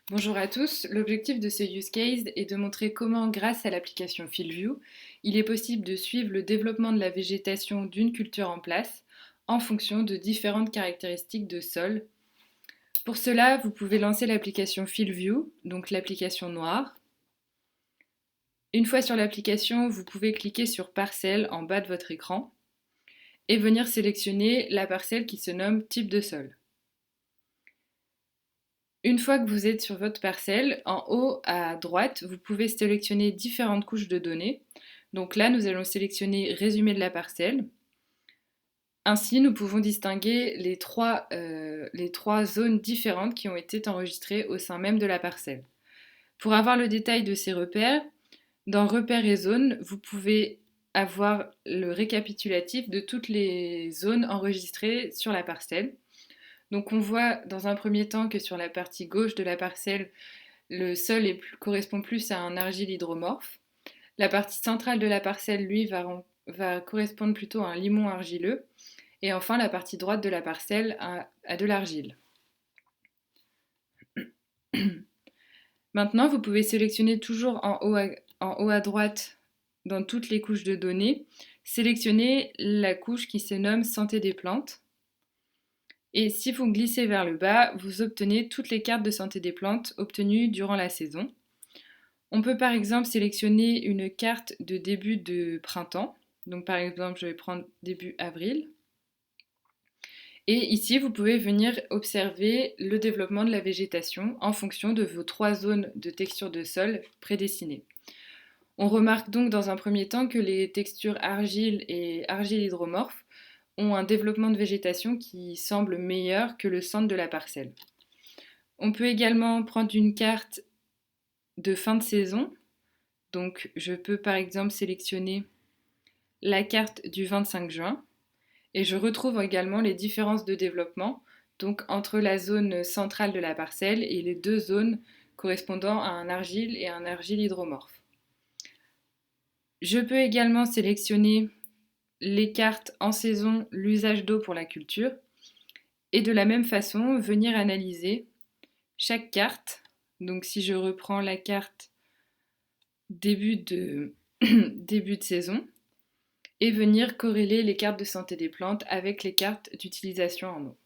Bonjour à tous, l'objectif de ce use case est de montrer comment, grâce à l'application FieldView, il est possible de suivre le développement de la végétation d'une culture en place en fonction de différentes caractéristiques de sol. Pour cela, vous pouvez lancer l'application FieldView, donc l'application noire. Une fois sur l'application, vous pouvez cliquer sur Parcelle en bas de votre écran et venir sélectionner la parcelle qui se nomme Type de sol. Une fois que vous êtes sur votre parcelle, en haut à droite, vous pouvez sélectionner différentes couches de données. Donc là, nous allons sélectionner Résumé de la parcelle. Ainsi, nous pouvons distinguer les trois zones différentes qui ont été enregistrées au sein même de la parcelle. Pour avoir le détail de ces repères, dans Repères et zones, vous pouvez avoir le récapitulatif de toutes les zones enregistrées sur la parcelle. Donc on voit dans un premier temps que sur la partie gauche de la parcelle, le sol correspond plus à un argile hydromorphe. La partie centrale de la parcelle, lui, va correspondre plutôt à un limon argileux. Et enfin, la partie droite de la parcelle à de l'argile. Maintenant, vous pouvez sélectionner toujours en haut à droite, dans toutes les couches de données, sélectionner la couche qui se nomme Santé des plantes. Et si vous glissez vers le bas, vous obtenez toutes les cartes de santé des plantes obtenues durant la saison. On peut par exemple sélectionner une carte de début de printemps. Donc par exemple, je vais prendre début avril. Et ici, vous pouvez venir observer le développement de la végétation en fonction de vos trois zones de texture de sol prédessinées. On remarque donc dans un premier temps que les textures argile et argile hydromorphe ont un développement de végétation qui semble meilleur que le centre de la parcelle. On peut également prendre une carte de fin de saison. Donc je peux par exemple sélectionner la carte du 25 juin et je retrouve également les différences de développement donc entre la zone centrale de la parcelle et les deux zones correspondant à un argile et un argile hydromorphe. Je peux également sélectionner les cartes en saison, l'usage d'eau pour la culture et de la même façon venir analyser chaque carte. Donc si je reprends la carte début de, début de saison et venir corréler les cartes de santé des plantes avec les cartes d'utilisation en eau.